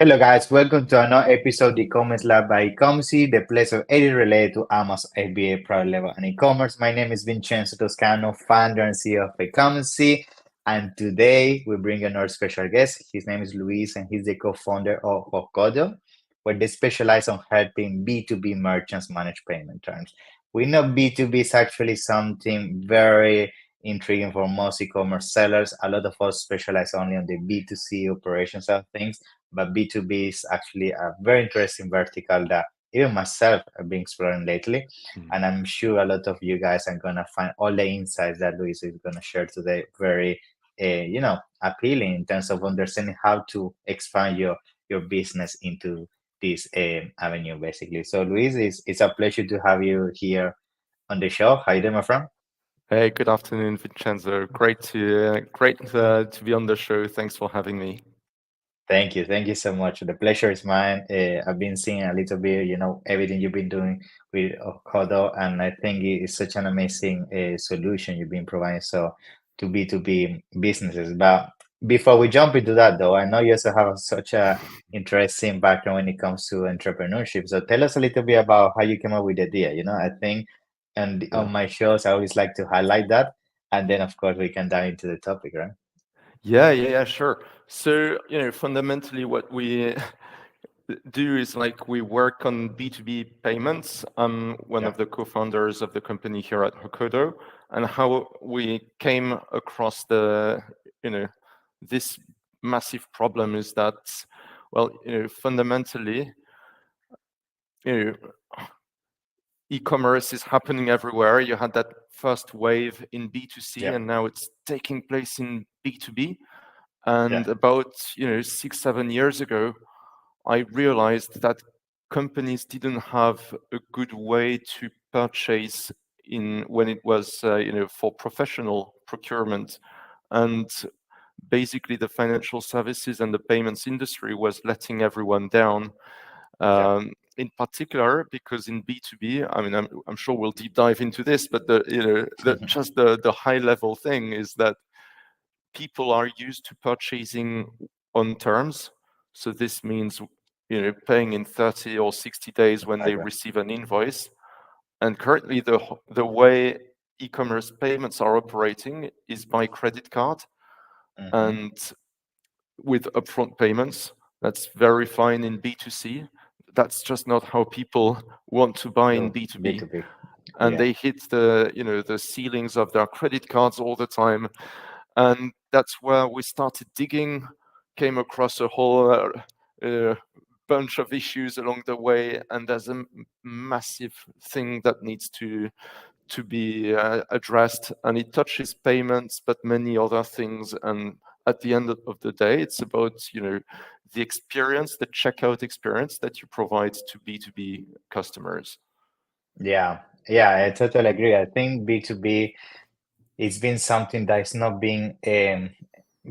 Hello, guys. Welcome to another episode of e-commerce lab by Ecomcy, the place of everything related to Amazon FBA product level and e-commerce. My name is Vincenzo Toscano, founder and CEO of Ecomcy, and today we bring another special guest. His name is Luis, and he's the co-founder of Okodo, where they specialize on helping B2B merchants manage payment terms. We know B2B is actually something very intriguing for most e-commerce sellers. A lot of us specialize only on the B2C operations of things, but B2B is actually a very interesting vertical that even myself have been exploring lately. Mm. And I'm sure a lot of you guys are going to find all the insights that Luis is going to share today very, appealing in terms of understanding how to expand your business into this avenue, basically. So, Luis, it's a pleasure to have you here on the show. How you doing, my friend? Hey, good afternoon, Vincenzo. Great to be on the show. Thanks for having me. Thank you so much. The pleasure is mine. I've been seeing a little bit, everything you've been doing with Kodo, and I think it's such an amazing solution you've been providing to B2B businesses. But before we jump into that, though, I know you also have such a interesting background when it comes to entrepreneurship. So tell us a little bit about how you came up with the idea. I think, and Yeah. on my shows, I always like to highlight that, and then of course we can dive into the topic, right? Yeah, sure. So, fundamentally what we do is like we work on B2B payments. I'm one Yeah, of the co-founders of the company here at Hokodo, and how we came across you know, this massive problem is that, well, fundamentally, you know, e-commerce is happening everywhere. You had that first wave in B2C, yeah, and now it's taking place in B2B. And yeah, about 6-7 years ago, I realized that companies didn't have a good way to purchase in when it was for professional procurement, and basically the financial services and the payments industry was letting everyone down, yeah. in particular because in B2B, I mean, I'm sure we'll deep dive into this, but the high level thing is that people are used to purchasing on terms. So this means paying in 30 or 60 days when they Exactly. receive an invoice. And currently the way e-commerce payments are operating is by credit card Hmm. and with upfront payments. That's very fine in B2C. That's just not how people want to buy in True. B2B. B2B. And Yeah. they hit the ceilings of their credit cards all the time. And that's where we started digging, came across a whole bunch of issues along the way, and there's a massive thing that needs to be addressed, and it touches payments, but many other things. And at the end of the day, it's about the experience, the checkout experience that you provide to B2B customers. Yeah. Yeah, I totally agree. I think B2B, it's been something that's not been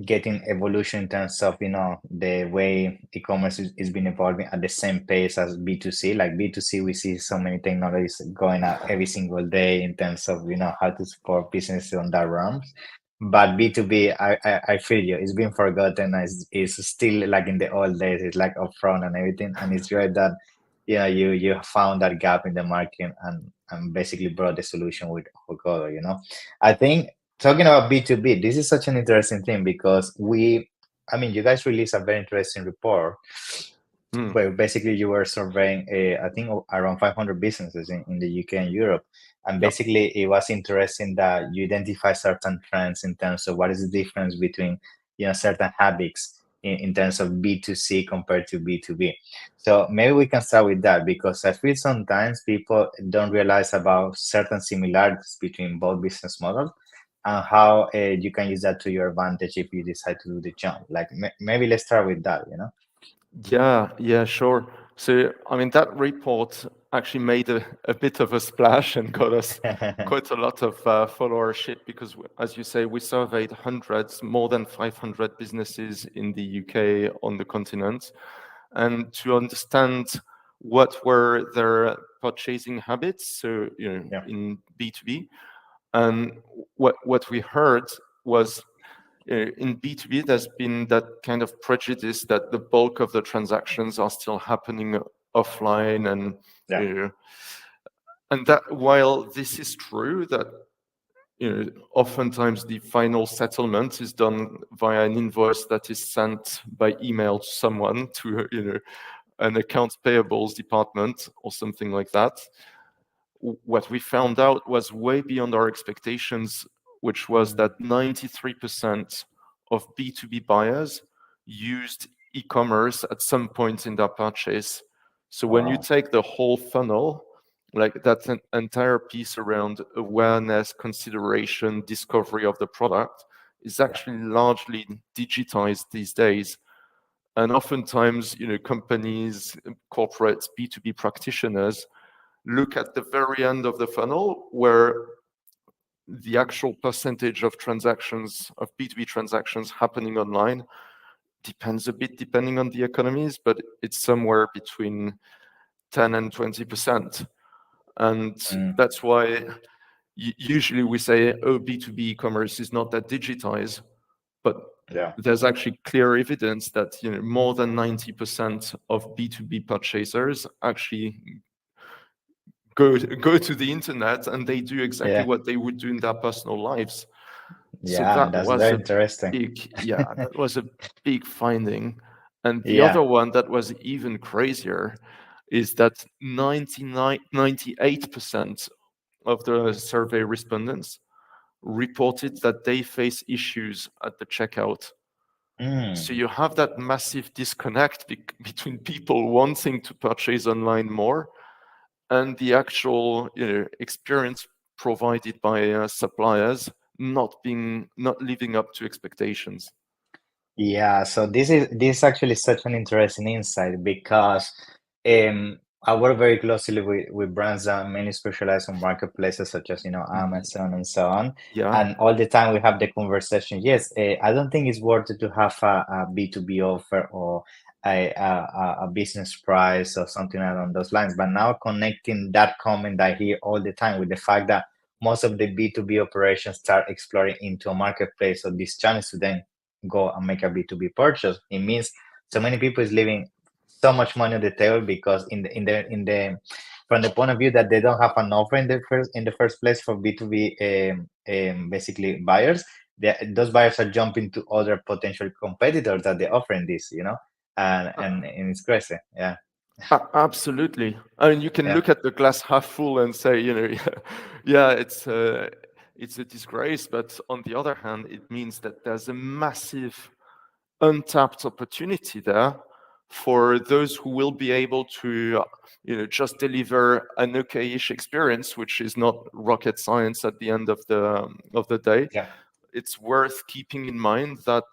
getting evolution in terms of, the way e-commerce is been evolving at the same pace as B2C. Like B2C, we see so many technologies going out every single day in terms of, how to support businesses on that realms. But B2B, I feel you, it's been forgotten. It's still like in the old days, it's like upfront and everything. And it's great that, you found that gap in the market and basically brought the solution with Hokodo. I think talking about B2B, this is such an interesting thing because I mean, you guys released a very interesting report Hmm. where basically you were surveying, I think, around 500 businesses in the UK and Europe. And Yeah. basically, it was interesting that you identify certain trends in terms of what is the difference between, certain habits in terms of B2C compared to B2B. So maybe we can start with that because I feel sometimes people don't realize about certain similarities between both business models and how you can use that to your advantage if you decide to do the jump. Like maybe let's start with that. Yeah, sure. So, I mean, that report actually made a bit of a splash and got us quite a lot of followership because, as you say, we surveyed hundreds, more than 500 businesses in the UK on the continent, and to understand what were their purchasing habits, so, Yeah. in B2B. And what we heard was in B2B, there's been that kind of prejudice that the bulk of the transactions are still happening offline, and that while this is true, that oftentimes the final settlement is done via an invoice that is sent by email to someone, to an accounts payables department or something like that. What we found out was way beyond our expectations, which was that 93% of B2B buyers used e-commerce at some point in their purchase. So when you take the whole funnel, like that entire piece around awareness, consideration, discovery of the product is actually largely digitized these days. And oftentimes, companies, corporates, B2B practitioners look at the very end of the funnel, where the actual percentage of transactions, of B2B transactions happening online, depends a bit depending on the economies, but it's somewhere between 10 and 20%. And that's why usually we say, oh, B2B e-commerce is not that digitized, but there's actually clear evidence that more than 90% of B2B purchasers actually go to the internet, and they do exactly what they would do in their personal lives. So that That's was very a interesting. that was a big finding. And the other one that was even crazier is that 98% of the survey respondents reported that they face issues at the checkout. So you have that massive disconnect between people wanting to purchase online more and the actual experience provided by suppliers not living up to expectations. Yeah, so this is actually such an interesting insight because I work very closely with brands that mainly specialize on marketplaces such as Amazon and so on. Yeah. And all the time we have the conversation. Yes, I don't think it's worth it to have a B2B offer or a business price or something along those lines. But now connecting that comment I hear all the time with the fact that most of the B2B operations start exploring into a marketplace or these channels to then go and make a B2B purchase. It means so many people is leaving so much money on the table because from the point of view that they don't have an offer in the first place for B2B basically buyers, those buyers are jumping to other potential competitors that they're offering this, and it's crazy. Yeah. Absolutely. I mean, you can look at the glass half full and say, yeah, it's a disgrace. But on the other hand, it means that there's a massive untapped opportunity there for those who will be able to, just deliver an okay-ish experience, which is not rocket science at the end of the day. Yeah. It's worth keeping in mind that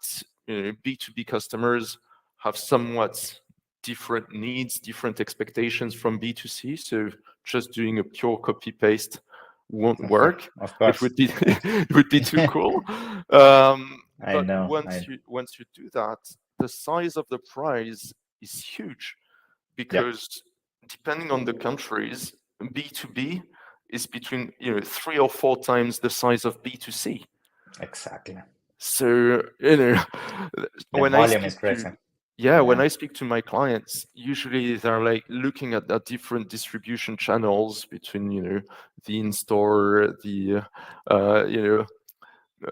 B2B customers have somewhat different needs, different expectations from B2C. So just doing a pure copy paste won't work. Of course. It would be too cool. I But know. once you do that, the size of the prize is huge, because depending on the countries, B2B is between 3 or 4 times the size of B2C. Exactly. So The volume is crazy. when I speak to my clients, usually they're like looking at the different distribution channels between the in-store, the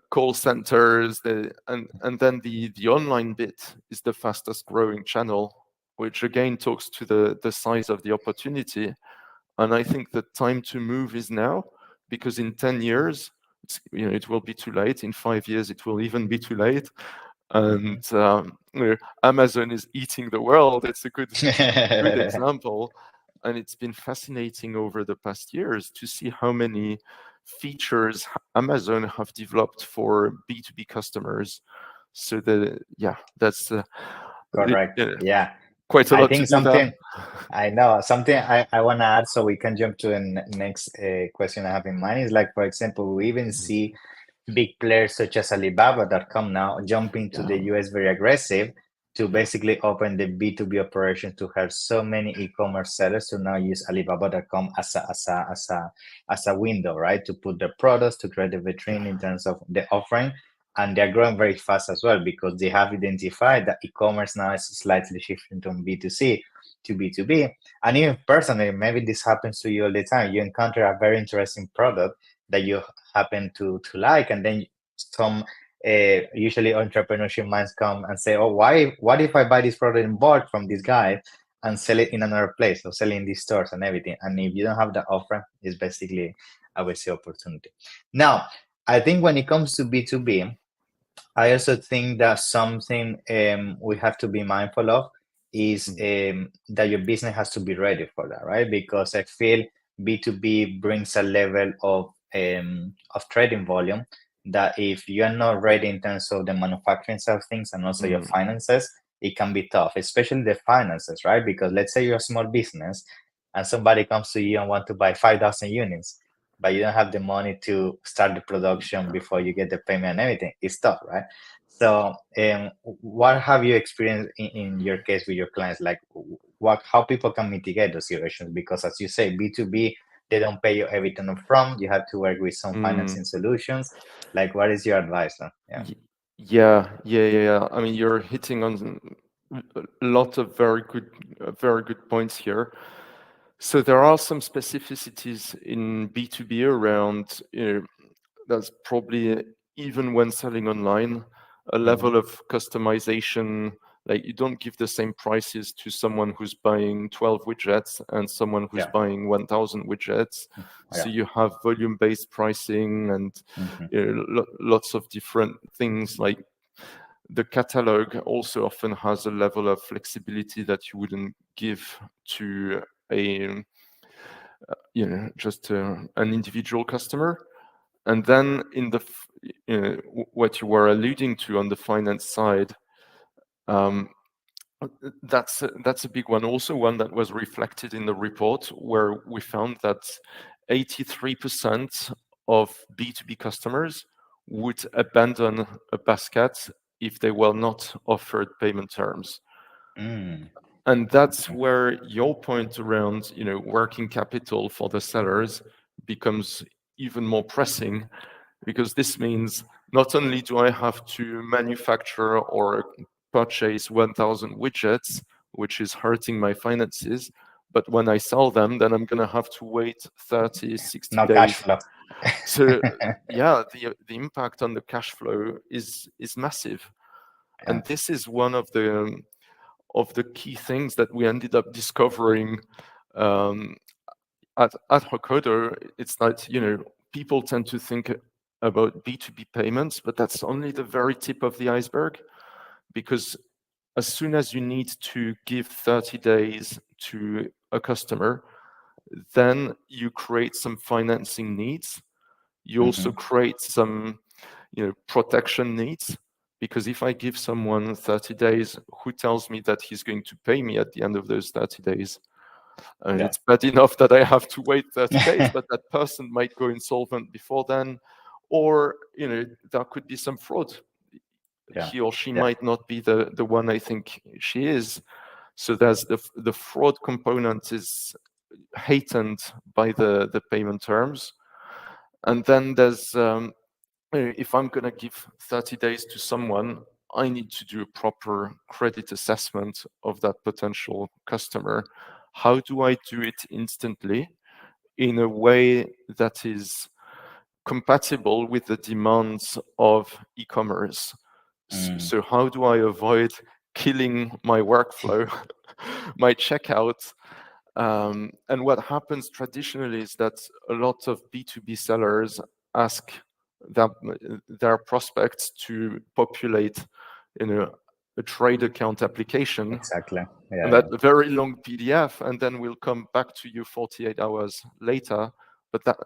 call centers, and then the online bit is the fastest growing channel, which again talks to the size of the opportunity. And I think the time to move is now, because in 10 years, it will be too late. In 5 years, it will even be too late. And Amazon is eating the world. It's a good example. And it's been fascinating over the past years to see how many features Amazon have developed for B2B customers. So that's Correct. Yeah. quite a I lot to think do there. I know something I want to add so we can jump to the next question I have in mind is like, for example, we even see big players such as Alibaba.com now jumping to the US very aggressive to basically open the B2B operations to have so many e-commerce sellers to now use Alibaba.com as a window, right? To put their products, to create a vitrine in terms of the offering. and they're growing very fast as well because they have identified that e-commerce now is slightly shifting from B2C to B2B. And even personally, maybe this happens to you all the time. You encounter a very interesting product that you happen to like, and then some usually entrepreneurship minds come and say, "Oh, why? What if I buy this product in bulk from this guy and sell it in another place, or sell it in these stores and everything?" And if you don't have the offer, it's basically a waste opportunity. Now, I think when it comes to B2B, I also think that something we have to be mindful of is Mm, that your business has to be ready for that, right? Because I feel B2B brings a level of trading volume that if you're not ready in terms of the manufacturing side of things and also your mm, finances, it can be tough, especially the finances, right? Because let's say you're a small business and somebody comes to you and want to buy 5,000 units, but you don't have the money to start the production before you get the payment and everything. It's tough, right? So, what have you experienced in your case with your clients? Like, how people can mitigate those situations? Because, as you say, B2B, they don't pay you everything up front. You have to work with some mm. financing solutions. Like, what is your advice? Yeah. Y- Yeah. I mean, you're hitting on a lot of very good points here. So there are some specificities in B2B around, that's probably even when selling online, a Hmm. level of customization. Like you don't give the same prices to someone who's buying 12 widgets and someone who's Yeah. buying 1,000 widgets. So Yeah. you have volume-based pricing and Hmm. lots of different things. Like the catalog also often has a level of flexibility that you wouldn't give to a just an individual customer. And then in what you were alluding to on the finance side, um, that's a big one. Also, one that was reflected in the report, where we found that 83% of B2B customers would abandon a basket if they were not offered payment terms. Mm. And that's Okay. where your point around, working capital for the sellers becomes even more pressing, because this means not only do I have to manufacture or purchase 1,000 widgets, which is hurting my finances, but when I sell them, then I'm going to have to wait 30, 60 No cash days. flow. So yeah, the impact on the cash flow is massive. Yeah. And this is one of the key things that we ended up discovering um, at Hokodo. It's that, people tend to think about B2B payments, but that's only the very tip of the iceberg, because as soon as you need to give 30 days to a customer, then you create some financing needs. You also Hmm. create some, protection needs, because if I give someone 30 days, who tells me that he's going to pay me at the end of those 30 days? I mean, Yeah. it's bad enough that I have to wait 30 days, but that person might go insolvent before then, or there could be some fraud. Yeah. He or she Yeah. might not be the one I think she is. So there's the fraud component is heightened by the payment terms. And then there's if I'm going to give 30 days to someone, I need to do a proper credit assessment of that potential customer. How do I do it instantly in a way that is compatible with the demands of e-commerce? Mm. So how do I avoid killing my workflow, my checkout? And what happens traditionally is that a lot of B2B sellers ask their, their prospects to populate, a trade account application, Exactly. and Yeah. that a very long PDF, and then we'll come back to you 48 hours later. But that,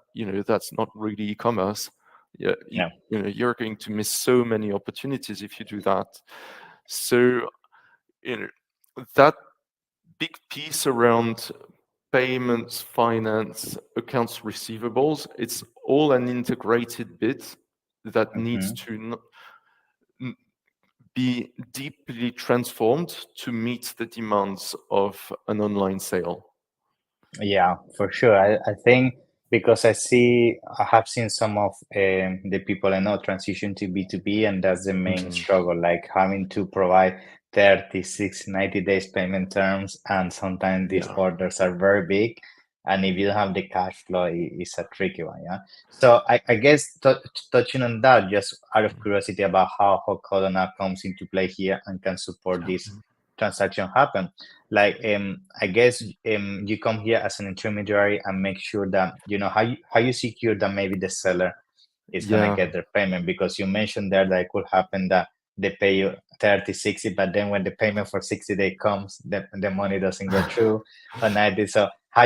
that's not really e-commerce. Yeah, Yeah. you're going to miss so many opportunities if you do that. So, that big piece around payments, finance, accounts receivables, it's all an integrated bit that needs Hmm. to be deeply transformed to meet the demands of an online sale. Yeah, for sure. I think because I have seen some of the people I know transition to B2B, and that's the main Mm, struggle, like having to provide 30, 60, 90 days payment terms, and sometimes these yeah. orders are very big, and if you don't have the cash flow, it's a tricky one, yeah? So I guess touching on that, just out of curiosity about how Cardona comes into play here and can support this transaction happen. Like I guess you come here as an intermediary and make sure that you know how you secure that maybe the seller is gonna Yeah. get their payment, because you mentioned there that it could happen that they pay you 30, 60, but then when the payment for 60 day comes, the money doesn't go through or 90. So how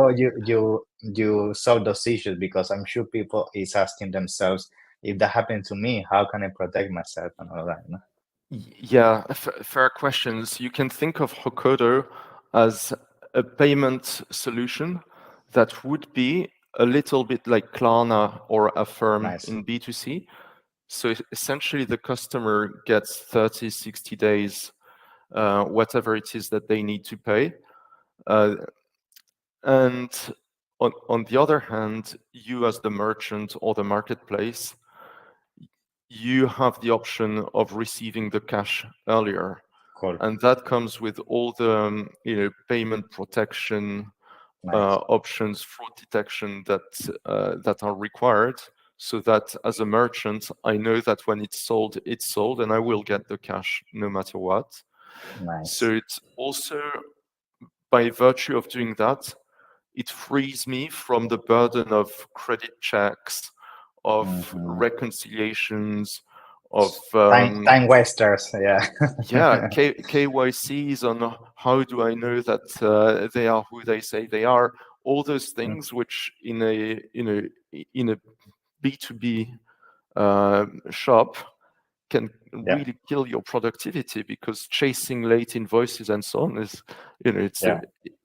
you solve those issues? Because I'm sure people is asking themselves, if that happened to me, how can I protect myself and all that, you know? Yeah, fair questions. You can think of Hokodo as a payment solution that would be a little bit like Klarna or Affirm Nice. in B2C. So essentially, the customer gets 30, 60 days, whatever it is that they need to pay. Uh, and on the other hand, you as the merchant or the marketplace, you have the option of receiving the cash earlier. Cool. And that comes with all the payment protection Nice. options, fraud detection that are required, so that as a merchant, I know that when it's sold, and I will get the cash no matter what. Nice. So it's also, by virtue of doing that, it frees me from the burden of credit checks, of Hmm. reconciliations, of Time wasters, yeah. yeah, KYCs on how do I know that they are who they say they are. All those things which in a B2B shop can Yeah, really kill your productivity, because chasing late invoices and so on is, yeah, it's a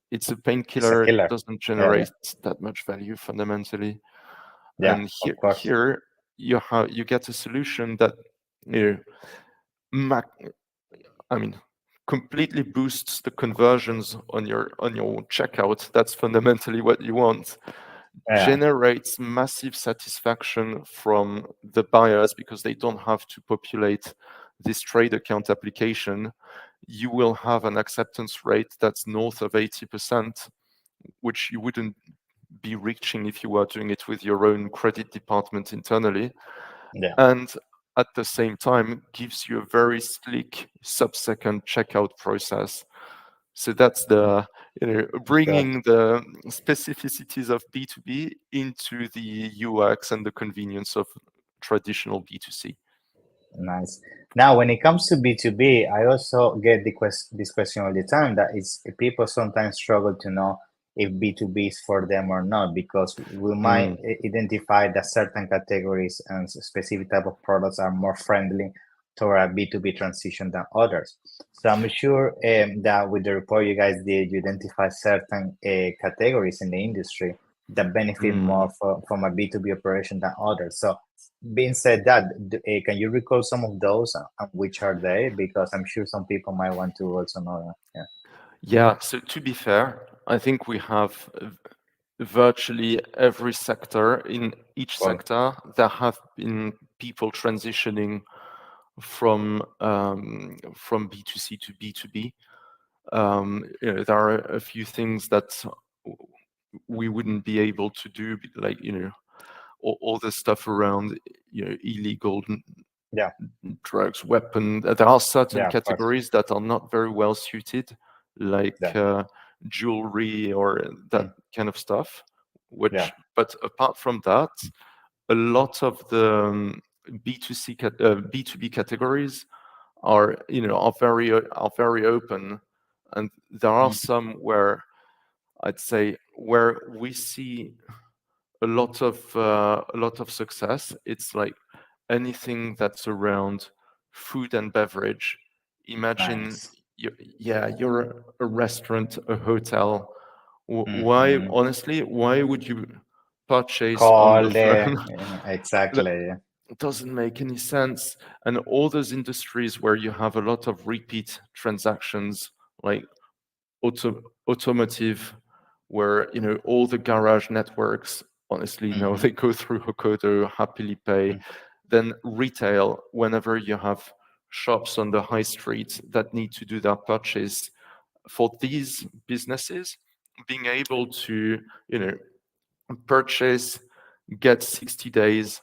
it's a painkiller. It killer. doesn't Yeah, yeah, generate that much value fundamentally. yeah, And of here course. here you get a solution that you know, I mean, completely boosts the conversions on your checkout. That's fundamentally what you want. Yeah, Generates massive satisfaction from the buyers because they don't have to populate this trade account application. You will have an acceptance rate that's north of 80%, which you wouldn't be reaching if you were doing it with your own credit department internally. yeah, And at the same time gives you a very sleek sub-second checkout process. So that's the good. bringing the specificities of B2B into the UX and the convenience of traditional B2C. Nice. Now, when it comes to B2B, I also get this question all the time, that is people sometimes struggle to know if B2B is for them or not, because we might Mm, identify that certain categories and specific type of products are more friendly toward a B2B transition than others. So I'm sure that with the report you guys did, you identify certain categories in the industry that benefit mm. more from a B2B operation than others. So being said that, can you recall some of those and which are they? Because I'm sure some people might want to also know that. Yeah, Yeah, so to be fair, I think we have virtually every sector. In each cool. sector, there have been people transitioning from B2C to B2B. There are a few things that we wouldn't be able to do, like all the stuff around illegal Yeah, drugs, weapon. There are certain yeah, of course. categories that are not very well suited, like Yeah, jewelry or that mm, kind of stuff. yeah, But apart from that, a lot of the B2B categories are very open, and there are mm, some where I'd say where we see a lot of success. It's like anything that's around food and beverage. Imagine, nice. you're a restaurant, a hotel. Why, Hmm. honestly, why would you purchase on the Call the phone? exactly. Yeah, It doesn't make any sense. And all those industries where you have a lot of repeat transactions, like automotive, where all the garage networks honestly, no, Hmm. they go through Hokodo, happily pay. Then retail, whenever you have shops on the high street that need to do their purchase, for these businesses, being able to, purchase, get 60 days,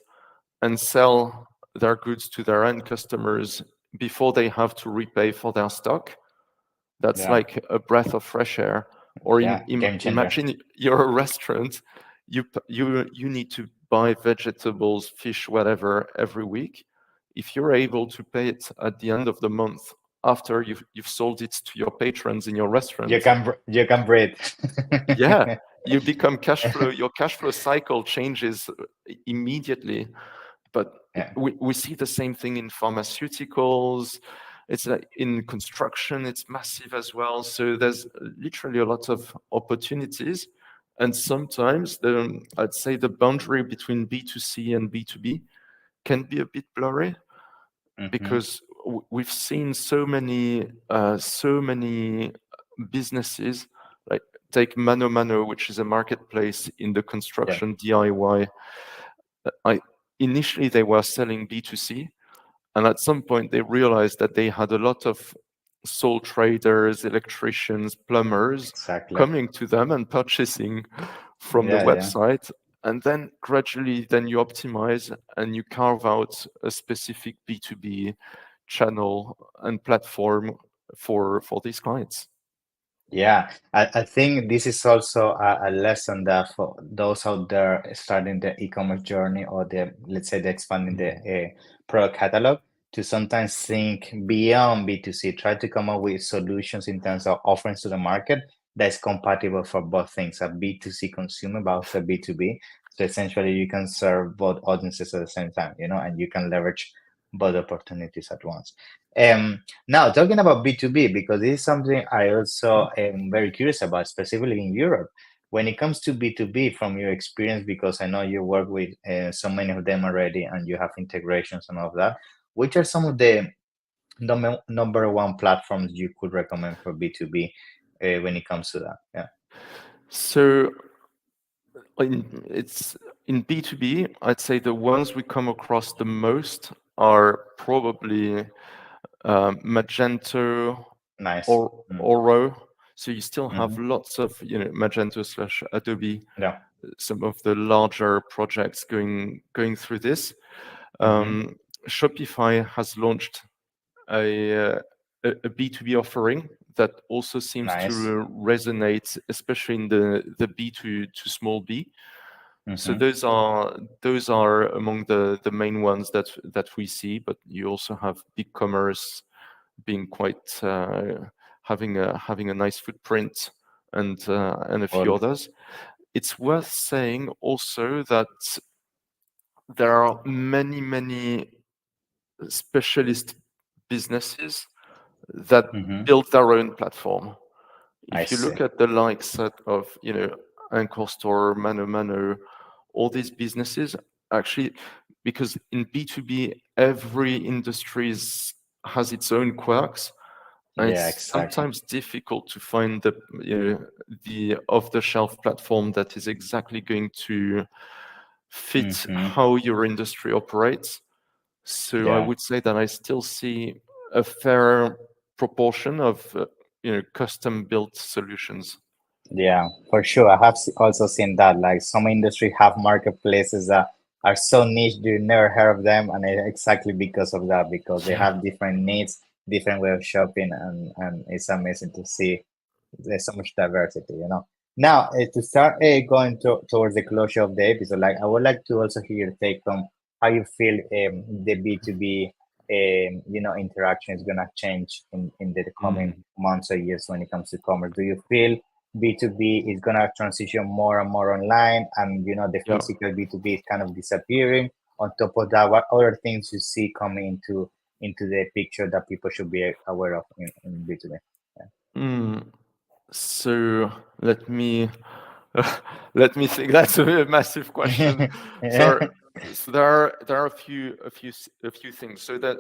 and sell their goods to their end customers before they have to repay for their stock, that's Yeah, like a breath of fresh air. Or yeah, game changer. imagine you're a restaurant, you need to buy vegetables, fish, whatever every week. If you're able to pay it at the end of the month after you've sold it to your patrons in your restaurant, You can breathe. yeah, you become cash flow. Your cash flow cycle changes immediately. But Yeah. we see the same thing in pharmaceuticals. It's like in construction, it's massive as well. So there's literally a lot of opportunities. And sometimes I'd say the boundary between B2C and B2B can be a bit blurry, Hmm. because we've seen so many businesses, like take Mano Mano, which is a marketplace in the Yeah, construction DIY. I Initially they were selling B2C, and at some point they realized that they had a lot of sole traders, electricians, plumbers exactly. coming to them and purchasing from the Yeah, yeah. website. And then gradually then you optimize and you carve out a specific B2B channel and platform for these clients. Yeah, I think this is also a lesson that for those out there starting the e-commerce journey or let's say, the expanding the Mhm. product catalog, to sometimes think beyond B2C, try to come up with solutions in terms of offerings to the market that's compatible for both things, a B2C consumer, but also B2B. So essentially, you can serve both audiences at the same time, and you can leverage both opportunities at once. Now, talking about B2B, because this is something I also am very curious about, specifically in Europe. When it comes to B2B, from your experience, because I know you work with so many of them already and you have integrations and all of that, which are some of the number one platforms you could recommend for B2B when it comes to that? Yeah, So it's in B2B, I'd say the ones we come across the most are probably Magento nice. or Oro. So you still have Mm-hmm. lots of Magento slash Adobe, Yeah. some of the larger projects going through this. Mm-hmm. Um, Shopify has launched a, a B2B offering that also seems to Nice. resonate, especially in the B to small b. So Mm-hmm. those are among the main ones that we see, but you also have BigCommerce being quite having a nice footprint, and a few Cool. others. It's worth saying also that there are many specialist businesses that Mm-hmm. build their own platform. I If you see. look at the likes of Anchor Store, Mano Mano, all these businesses, actually, because in B2B every industry has its own quirks, and Yeah, it's exactly. sometimes difficult to find the off-the-shelf platform that is exactly going to fit Mm-hmm. how your industry operates. So I Yeah. would say that I still see a fair proportion of custom-built solutions. Yeah, for sure. I have also seen that. Like, some industry have marketplaces that are so niche you never heard of them, and exactly because of that, because they Yeah. have different needs, different way of shopping, and it's amazing to see there's so much diversity. Now, to start going towards the closure of the episode, like, I would like to also hear your take on how you feel the B2B interaction is gonna change in the coming Mm, months or years when it comes to commerce. Do you feel B2B is gonna transition more and more online, and the yeah. physical B2B is kind of disappearing? On top of that, what other things you see coming into the picture that people should be aware of in B2B? Mm. So let me let me think. That's a massive question. Yeah. So so there are a few things. So that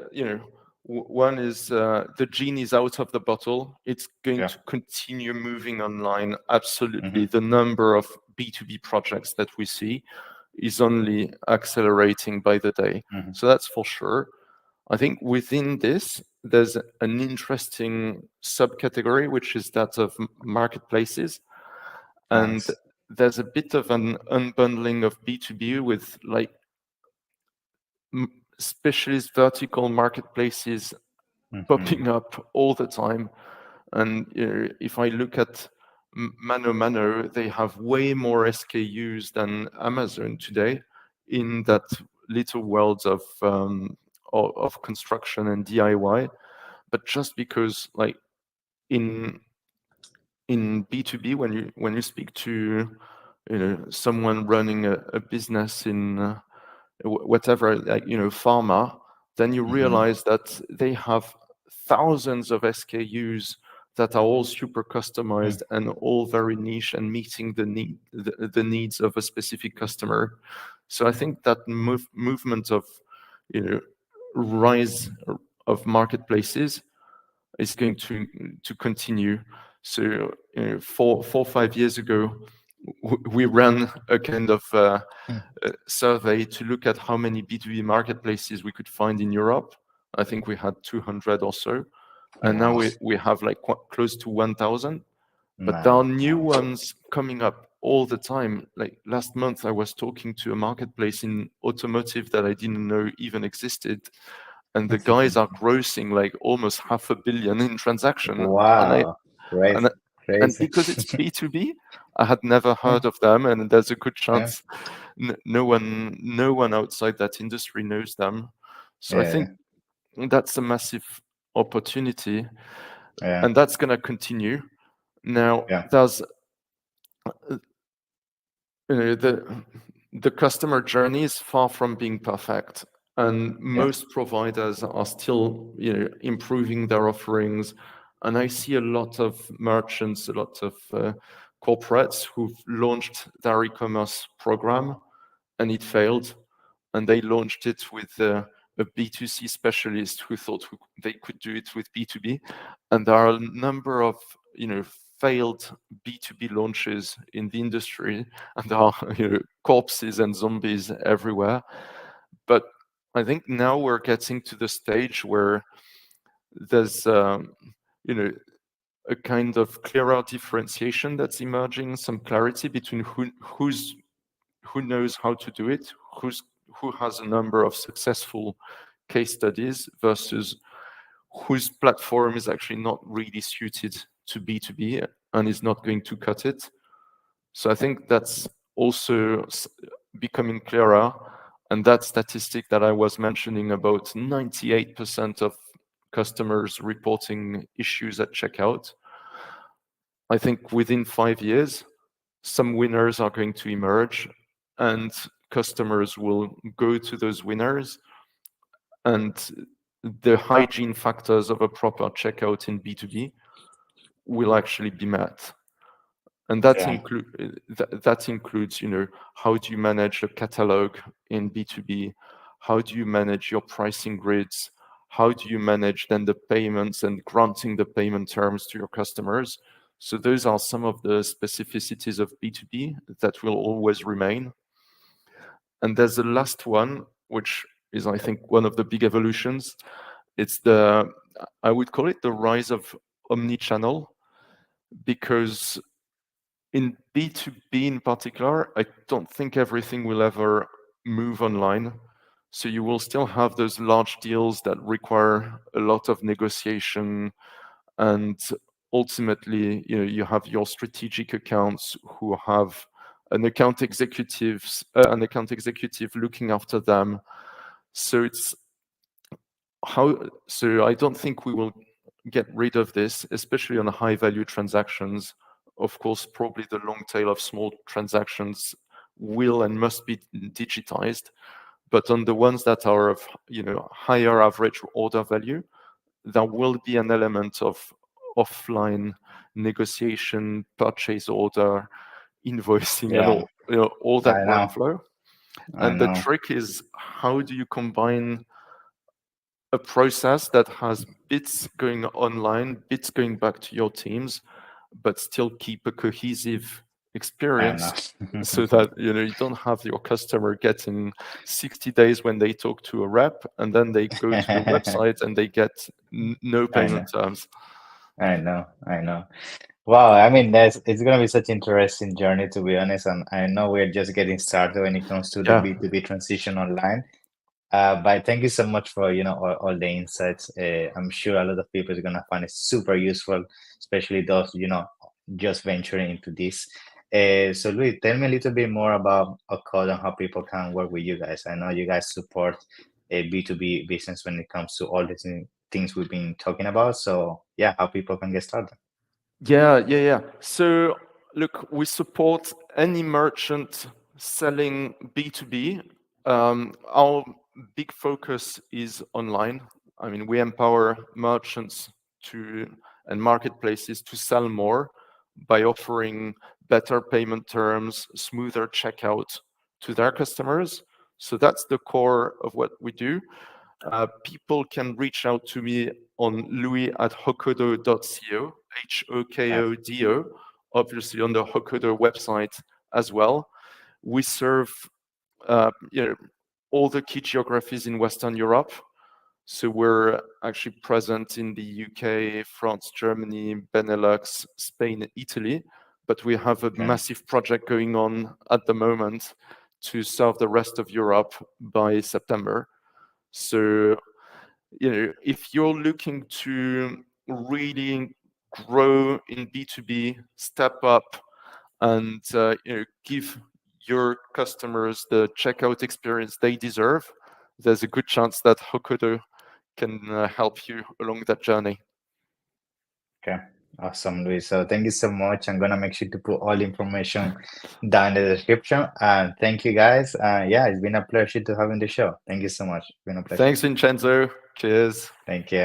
one is the genie is out of the bottle. It's going Yeah. to continue moving online. Hmm. Absolutely, the number of B2B projects that we see is only accelerating by the day. Hmm. So that's for sure. I think within this, there's an interesting subcategory, which is that of marketplaces. And Nice. there's a bit of an unbundling of B2B with like specialist vertical marketplaces Hmm. popping up all the time. And if I look at Mano Mano, they have way more SKUs than Amazon today in that little world of construction and DIY. But just because, like in B2B, when you speak to someone running a business in whatever, like pharma, then you Hmm. realize that they have thousands of SKUs that are all super customized and all very niche and meeting the needs of a specific customer. So I think that movement of you know rise of marketplaces is going to continue. So 5 years ago, we ran a kind of survey to look at how many B2B marketplaces we could find in Europe. I think we had 200 or so, and now Nice. we have like close to 1,000. But there are Nice. new ones coming up all the time. Like last month, I was talking to a marketplace in automotive that I didn't know even existed, and the guys are grossing like almost 500 million in transaction. Wow. And Crazy. and Crazy. because it's B2B, I had never Yeah. heard of them, and there's a good Yeah. chance no one outside that industry knows them. So I Yeah. think that's a massive opportunity, Yeah. and that's going to continue. Now, Yeah. there's the customer journey is far from being perfect, and Yeah. most providers are still improving their offerings. And I see a lot of merchants, a lot of corporates who've launched their e-commerce program and it failed, and they launched it with a B2C specialist who thought they could do it with B2B. And there are a number of failed B2B launches in the industry, and there are corpses and zombies everywhere. But I think now we're getting to the stage where there's you know a kind of clearer differentiation that's emerging, some clarity between who knows how to do it, who has a number of successful case studies versus whose platform is actually not really suited to B2B and is not going to cut it. So I think that's also becoming clearer. And that statistic that I was mentioning about 98% of customers reporting issues at checkout, I think within 5 years, some winners are going to emerge and customers will go to those winners, and the hygiene factors of a proper checkout in B2B will actually be met. And Yeah. that includes, how do you manage a catalog in B2B? How do you manage your pricing grids? How do you manage then the payments and granting the payment terms to your customers? So those are some of the specificities of B2B that will always remain. And there's the last one, which is, I think, one of the big evolutions. It's I would call it the rise of omnichannel, because in B2B in particular, I don't think everything will ever move online. So you will still have those large deals that require a lot of negotiation, and ultimately, you have your strategic accounts who have an account executive looking after them. So I don't think we will get rid of this, especially on high value transactions. Of course, probably the long tail of small transactions will and must be digitized, but on the ones that are of higher average order value, there will be an element of offline negotiation, purchase order, invoicing, and Yeah. all that I know. workflow. I And the know. trick is, how do you combine a process that has bits going online, bits going back to your teams, but still keep a cohesive I know. experience so that you don't have your customer getting 60 days when they talk to a rep and then they go to the website and they get no I know. payment terms. I know. I know. Wow, I mean, that's it's gonna be such interesting journey to be honest, and I know we're just getting started when it comes to the Yeah. B2B transition online. But thank you so much for, all the insights. I'm sure a lot of people are gonna find it super useful, especially those, just venturing into this. So Louis, tell me a little bit more about a code and how people can work with you guys. I know you guys support a B2B business when it comes to all the things we've been talking about. So yeah, how people can get started. Yeah. So look, we support any merchant selling B2B. Our big focus is online. I mean, we empower merchants to and marketplaces to sell more by offering better payment terms, smoother checkout to their customers. So that's the core of what we do. People can reach out to me on louis@hokodo.co, Yeah. HOKODO, obviously on the Hokodo website as well. We serve you know, all the key geographies in Western Europe. So we're actually present in the UK, France, Germany, Benelux, Spain, Italy. But we have a Okay. massive project going on at the moment to serve the rest of Europe by September. So if you're looking to really grow in B2B, step up and give your customers the checkout experience they deserve, there's a good chance that Hokodo can help you along that journey. Okay, awesome, Luis. So thank you so much. I'm gonna make sure to put all the information down in the description. And thank you guys. Yeah, it's been a pleasure to have in the show. Thank you so much. It's been a pleasure. Thanks, Vincenzo. Cheers. Thank you.